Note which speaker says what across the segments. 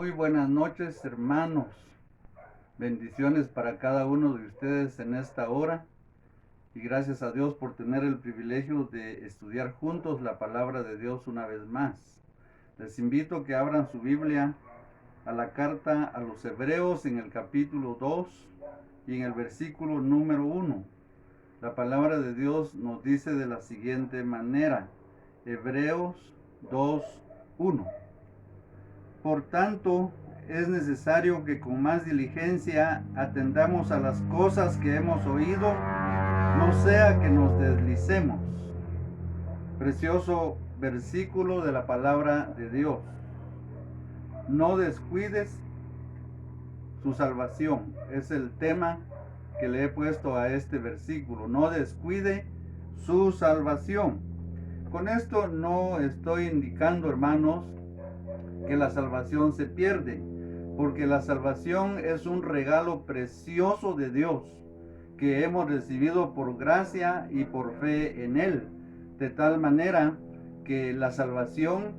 Speaker 1: Muy buenas noches, hermanos. Bendiciones para cada uno de ustedes en esta hora. Y gracias a Dios por tener el privilegio de estudiar juntos la palabra de Dios una vez más. Les invito a que abran su Biblia a la carta a los Hebreos en el capítulo 2 y en el versículo número 1. La palabra de Dios nos dice de la siguiente manera. Hebreos 2:1. Por tanto, es necesario que con más diligencia atendamos a las cosas que hemos oído, no sea que nos deslicemos. Precioso versículo de la palabra de Dios. No descuides su salvación. Es el tema que le he puesto a este versículo. No descuide su salvación. Con esto no estoy indicando, hermanos, que la salvación se pierde, porque la salvación es un regalo precioso de Dios que hemos recibido por gracia y por fe en Él, de tal manera que la salvación,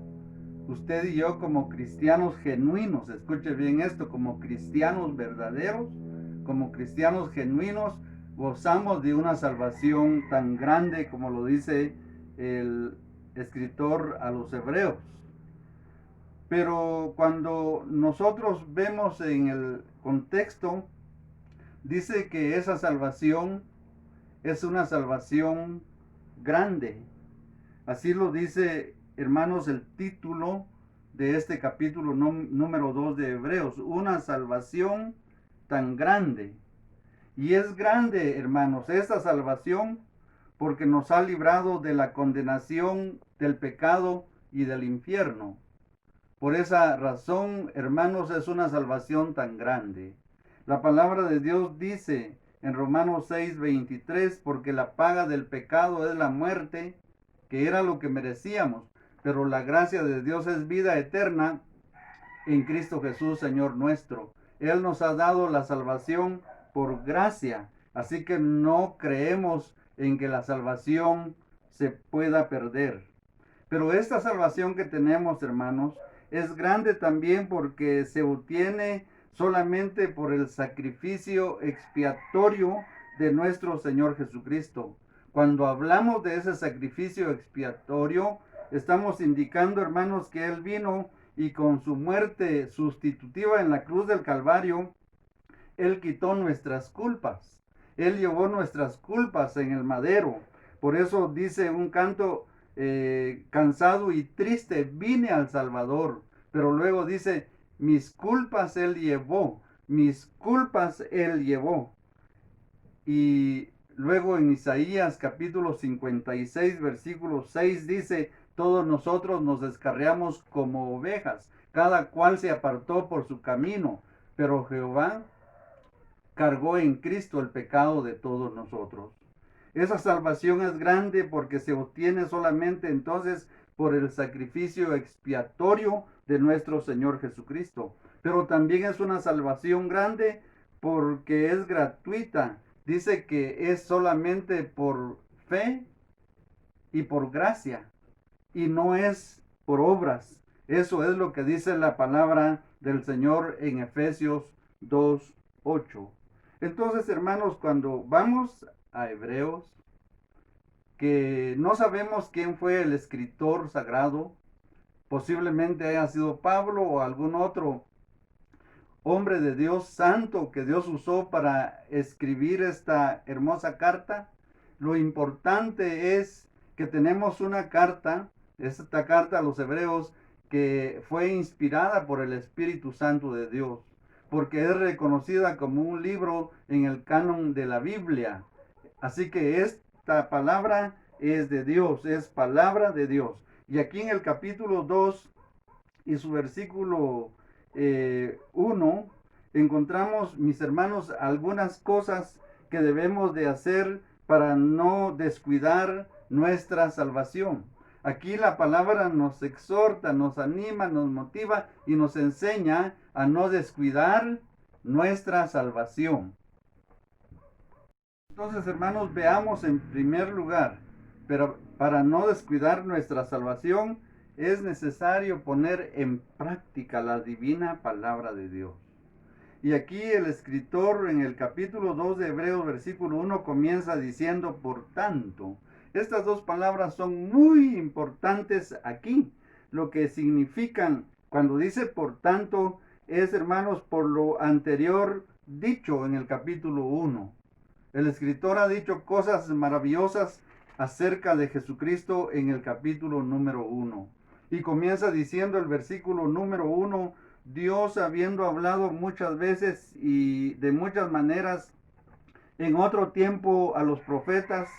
Speaker 1: usted y yo como cristianos genuinos, escuche bien esto, como cristianos verdaderos, como cristianos genuinos, gozamos de una salvación tan grande como lo dice el escritor a los Hebreos. Pero cuando nosotros vemos en el contexto, dice que esa salvación es una salvación grande. Así lo dice, hermanos, el título de este capítulo número 2 de Hebreos. Una salvación tan grande. Y es grande, hermanos, esta salvación porque nos ha librado de la condenación del pecado y del infierno. Por esa razón, hermanos, es una salvación tan grande. La palabra de Dios dice en Romanos 6:23, porque la paga del pecado es la muerte, que era lo que merecíamos, pero la gracia de Dios es vida eterna en Cristo Jesús, Señor nuestro. Él nos ha dado la salvación por gracia, así que no creemos en que la salvación se pueda perder. Pero esta salvación que tenemos, hermanos, es grande también porque se obtiene solamente por el sacrificio expiatorio de nuestro Señor Jesucristo. Cuando hablamos de ese sacrificio expiatorio, estamos indicando, hermanos, que Él vino y con su muerte sustitutiva en la cruz del Calvario, Él quitó nuestras culpas. Él llevó nuestras culpas en el madero. Por eso dice un canto, cansado y triste, vine al Salvador. Pero luego dice, mis culpas Él llevó, mis culpas Él llevó. Y luego en Isaías capítulo 56, versículo 6 dice, todos nosotros nos descarriamos como ovejas, cada cual se apartó por su camino, pero Jehová cargó en Cristo el pecado de todos nosotros. Esa salvación es grande porque se obtiene solamente entonces por el sacrificio expiatorio de nuestro Señor Jesucristo. Pero también es una salvación grande porque es gratuita. Dice que es solamente por fe y por gracia y no es por obras. Eso es lo que dice la palabra del Señor en Efesios 2:8. Entonces, hermanos, cuando vamos a Hebreos, que no sabemos quién fue el escritor sagrado, posiblemente haya sido Pablo o algún otro hombre de Dios santo que Dios usó para escribir esta hermosa carta. Lo importante es que tenemos una carta, esta carta a los Hebreos, que fue inspirada por el Espíritu Santo de Dios, porque es reconocida como un libro en el canon de la Biblia. Así que esta palabra es de Dios, es palabra de Dios. Y aquí en el capítulo 2 y su versículo 1, encontramos, mis hermanos, algunas cosas que debemos de hacer para no descuidar nuestra salvación. Aquí la palabra nos exhorta, nos anima, nos motiva y nos enseña a no descuidar nuestra salvación. Entonces, hermanos, veamos en primer lugar, pero para no descuidar nuestra salvación, es necesario poner en práctica la divina palabra de Dios. Y aquí el escritor en el capítulo 2 de Hebreos, versículo 1, comienza diciendo, por tanto. Estas dos palabras son muy importantes aquí. Lo que significan cuando dice por tanto es, hermanos, por lo anterior dicho en el capítulo 1. El escritor ha dicho cosas maravillosas acerca de Jesucristo en el capítulo número 1. Y comienza diciendo el versículo número 1, Dios habiendo hablado muchas veces y de muchas maneras en otro tiempo a los profetas,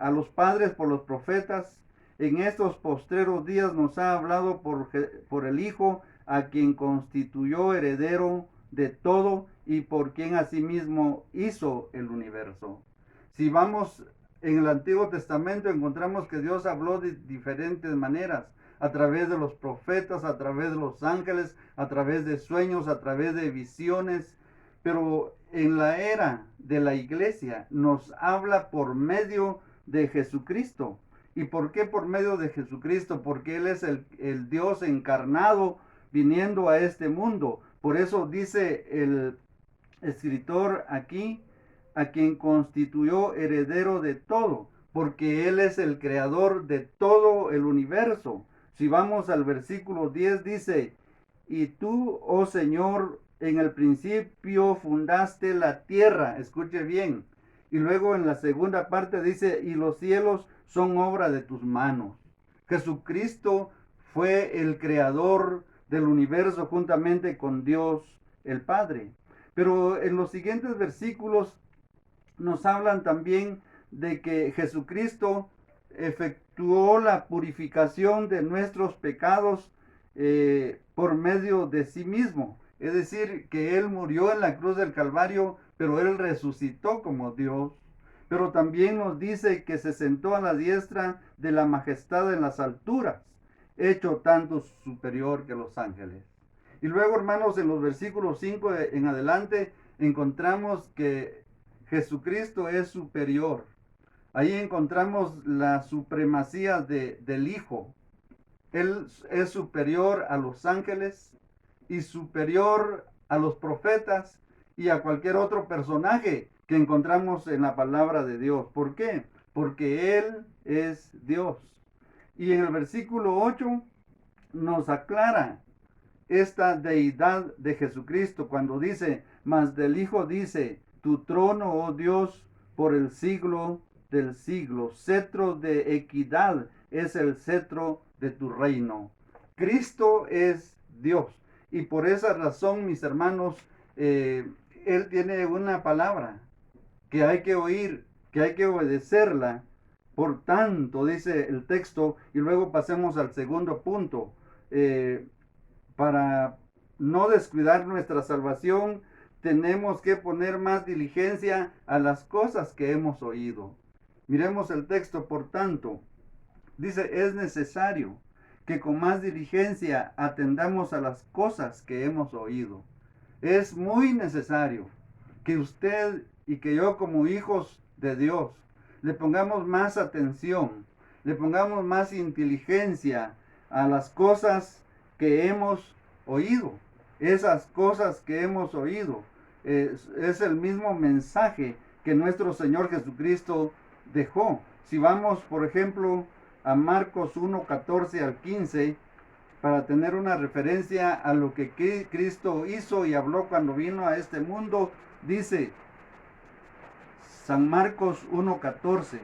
Speaker 1: a los padres por los profetas, en estos postreros días nos ha hablado por el Hijo, a quien constituyó heredero de todo y por quien asimismo hizo el universo. Si vamos en el Antiguo Testamento, encontramos que Dios habló de diferentes maneras, a través de los profetas, a través de los ángeles, a través de sueños, a través de visiones, pero en la era de la iglesia nos habla por medio de Jesucristo. ¿Y por qué por medio de Jesucristo? Porque Él es el Dios encarnado viniendo a este mundo. Por eso dice el escritor aquí, a quien constituyó heredero de todo, porque Él es el creador de todo el universo. Si vamos al versículo 10 dice, y tú, oh Señor, en el principio fundaste la tierra, escuche bien. Y luego en la segunda parte dice, y los cielos son obra de tus manos. Jesucristo fue el creador del universo juntamente con Dios el Padre. Pero en los siguientes versículos nos hablan también de que Jesucristo efectuó la purificación de nuestros pecados por medio de sí mismo. Es decir, que Él murió en la cruz del Calvario, pero Él resucitó como Dios. Pero también nos dice que se sentó a la diestra de la majestad en las alturas, hecho tanto superior que los ángeles. Y luego, hermanos, en los versículos 5 en adelante, encontramos que Jesucristo es superior. Ahí encontramos la supremacía del Hijo. Él es superior a los ángeles y superior a los profetas y a cualquier otro personaje que encontramos en la palabra de Dios. ¿Por qué? Porque Él es Dios. Y en el versículo 8 nos aclara esta deidad de Jesucristo cuando dice, mas del Hijo dice, tu trono, oh Dios, por el siglo del siglo, cetro de equidad es el cetro de tu reino. Cristo es Dios y por esa razón, mis hermanos, Él tiene una palabra que hay que oír, que hay que obedecerla. Por tanto, dice el texto, y luego pasemos al segundo punto, para no descuidar nuestra salvación, tenemos que poner más diligencia a las cosas que hemos oído. Miremos el texto, por tanto, dice, es necesario que con más diligencia atendamos a las cosas que hemos oído. Es muy necesario que usted y que yo como hijos de Dios le pongamos más atención, le pongamos más inteligencia a las cosas que hemos oído. Esas cosas que hemos oído es el mismo mensaje que nuestro Señor Jesucristo dejó. Si vamos, por ejemplo, a Marcos 1, 14 al 15, para tener una referencia a lo que Cristo hizo y habló cuando vino a este mundo, dice San Marcos 1, 14,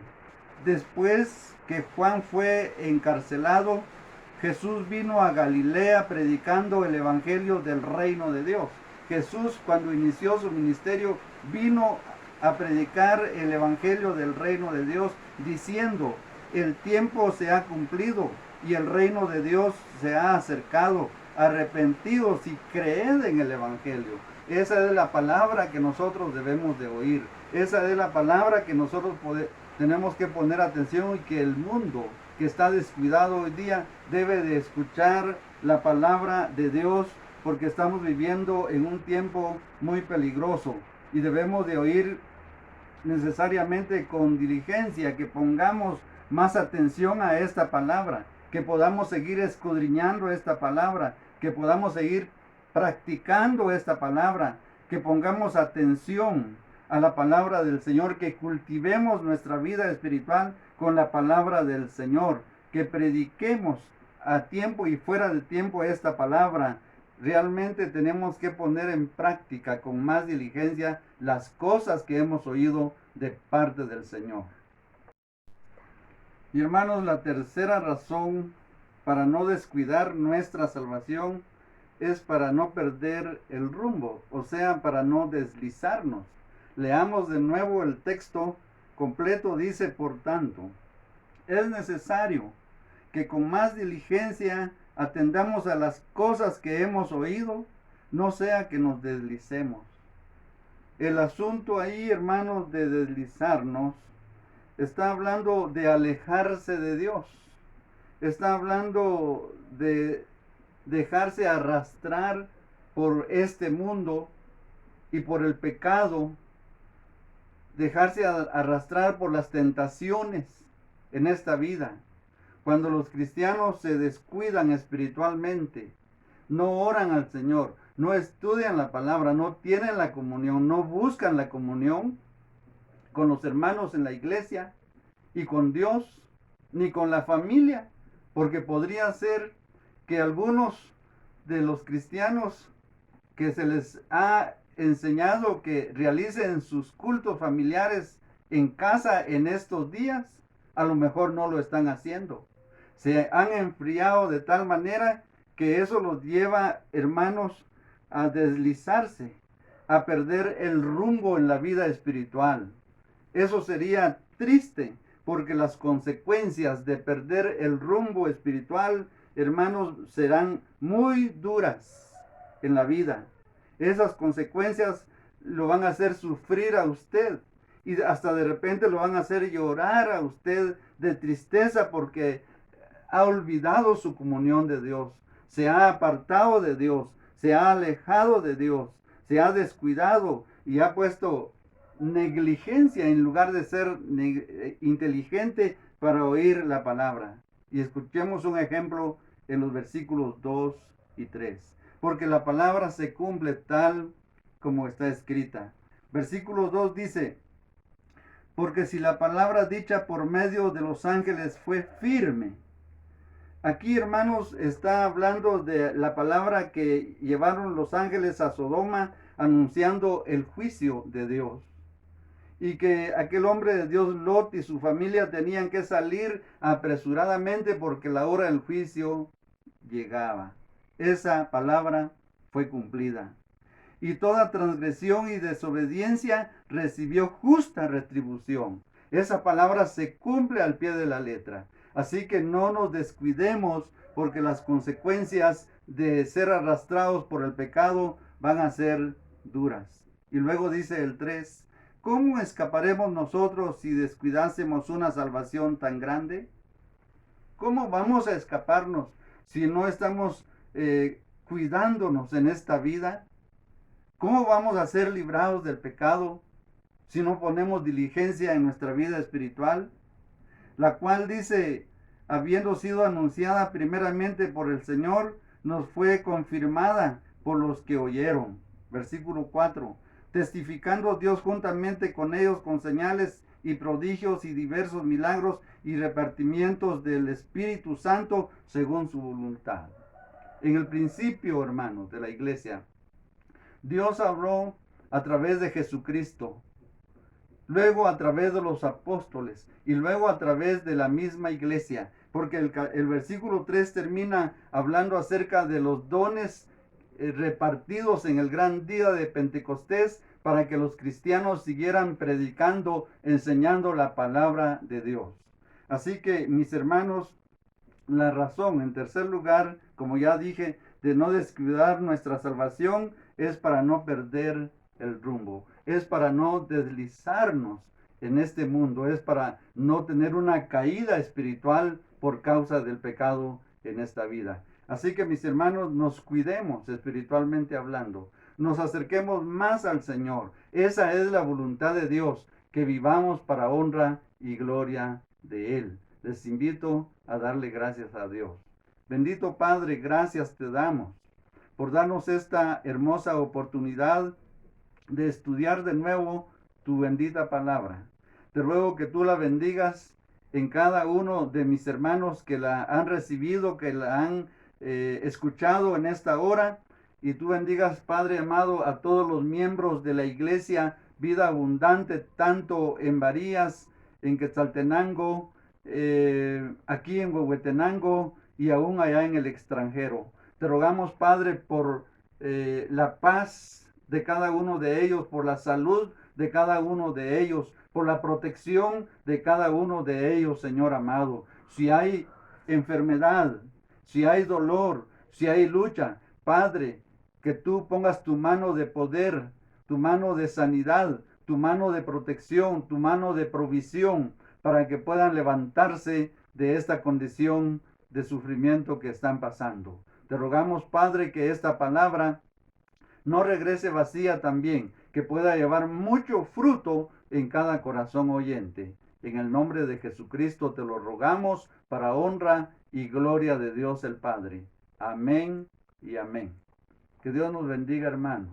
Speaker 1: después que Juan fue encarcelado, Jesús vino a Galilea predicando el evangelio del reino de Dios. Jesús, cuando inició su ministerio, vino a predicar el evangelio del reino de Dios, diciendo, el tiempo se ha cumplido y el reino de Dios se ha acercado. Arrepentidos y creed en el evangelio. Esa es la palabra que nosotros debemos de oír. Esa es la palabra que nosotros tenemos que poner atención y que el mundo que está descuidado hoy día debe de escuchar la palabra de Dios, porque estamos viviendo en un tiempo muy peligroso y debemos de oír necesariamente con diligencia, que pongamos más atención a esta palabra. que podamos seguir escudriñando esta palabra, que podamos seguir practicando esta palabra, que pongamos atención a la palabra del Señor, que cultivemos nuestra vida espiritual con la palabra del Señor, que prediquemos a tiempo y fuera de tiempo esta palabra. Realmente tenemos que poner en práctica con más diligencia las cosas que hemos oído de parte del Señor. Y hermanos, la tercera razón para no descuidar nuestra salvación es para no perder el rumbo, o sea, para no deslizarnos. Leamos de nuevo el texto completo. Dice, por tanto, es necesario que con más diligencia atendamos a las cosas que hemos oído, no sea que nos deslicemos. El asunto ahí, hermanos, de deslizarnos, está hablando de alejarse de Dios. Está hablando de dejarse arrastrar por este mundo y por el pecado, dejarse arrastrar por las tentaciones en esta vida. Cuando los cristianos se descuidan espiritualmente, no oran al Señor, no estudian la palabra, no tienen la comunión, no buscan la comunión con los hermanos en la iglesia y con Dios, ni con la familia, porque podría ser que algunos de los cristianos que se les ha enseñado que realicen sus cultos familiares en casa en estos días, a lo mejor no lo están haciendo. Se han enfriado de tal manera que eso los lleva, hermanos, a deslizarse, a perder el rumbo en la vida espiritual. Eso sería triste, porque las consecuencias de perder el rumbo espiritual, hermanos, serán muy duras en la vida. Esas consecuencias lo van a hacer sufrir a usted y hasta de repente lo van a hacer llorar a usted de tristeza porque ha olvidado su comunión de Dios, se ha apartado de Dios, se ha alejado de Dios, se ha descuidado y ha puesto negligencia en lugar de ser inteligente para oír la palabra. Y escuchemos un ejemplo en los versículos 2 y 3. Porque la palabra se cumple tal como está escrita. Versículo 2 dice, porque si la palabra dicha por medio de los ángeles fue firme. Aquí, hermanos, está hablando de la palabra que llevaron los ángeles a Sodoma anunciando el juicio de Dios. Y que aquel hombre de Dios, Lot, y su familia tenían que salir apresuradamente porque la hora del juicio llegaba. Esa palabra fue cumplida. Y toda transgresión y desobediencia recibió justa retribución. Esa palabra se cumple al pie de la letra. Así que no nos descuidemos porque las consecuencias de ser arrastrados por el pecado van a ser duras. Y luego dice el 3, ¿cómo escaparemos nosotros si descuidásemos una salvación tan grande? ¿Cómo vamos a escaparnos si no estamos cuidándonos en esta vida? ¿Cómo vamos a ser librados del pecado si no ponemos diligencia en nuestra vida espiritual? La cual dice, habiendo sido anunciada primeramente por el Señor, nos fue confirmada por los que oyeron. Versículo 4. Testificando Dios juntamente con ellos con señales y prodigios y diversos milagros y repartimientos del Espíritu Santo según su voluntad. En el principio, hermanos, de la iglesia, Dios habló a través de Jesucristo, luego a través de los apóstoles y luego a través de la misma iglesia, porque el versículo 3 termina hablando acerca de los dones repartidos en el gran día de Pentecostés para que los cristianos siguieran predicando, enseñando la palabra de Dios. Así que, mis hermanos, la razón, en tercer lugar, como ya dije, de no descuidar nuestra salvación es para no perder el rumbo, es para no deslizarnos en este mundo, es para no tener una caída espiritual por causa del pecado en esta vida. Así que, mis hermanos, nos cuidemos espiritualmente hablando, nos acerquemos más al Señor. Esa es la voluntad de Dios, que vivamos para honra y gloria de Él. Les invito a darle gracias a Dios. Bendito Padre, gracias te damos por darnos esta hermosa oportunidad de estudiar de nuevo tu bendita palabra. Te ruego que tú la bendigas en cada uno de mis hermanos que la han recibido, que la han escuchado en esta hora. Y tú bendigas, Padre amado, a todos los miembros de la iglesia Vida Abundante, tanto en Varías, en Quetzaltenango, aquí en Huehuetenango y aún allá en el extranjero. Te rogamos, Padre, por la paz de cada uno de ellos, por la salud de cada uno de ellos, por la protección de cada uno de ellos, Señor amado. Si hay enfermedad, si hay dolor, si hay lucha, Padre, que tú pongas tu mano de poder, tu mano de sanidad, tu mano de protección, tu mano de provisión, para que puedan levantarse de esta condición de sufrimiento que están pasando. Te rogamos, Padre, que esta palabra no regrese vacía también, que pueda llevar mucho fruto en cada corazón oyente. En el nombre de Jesucristo te lo rogamos para honra y gloria de Dios el Padre. Amén y amén. Que Dios nos bendiga, hermanos.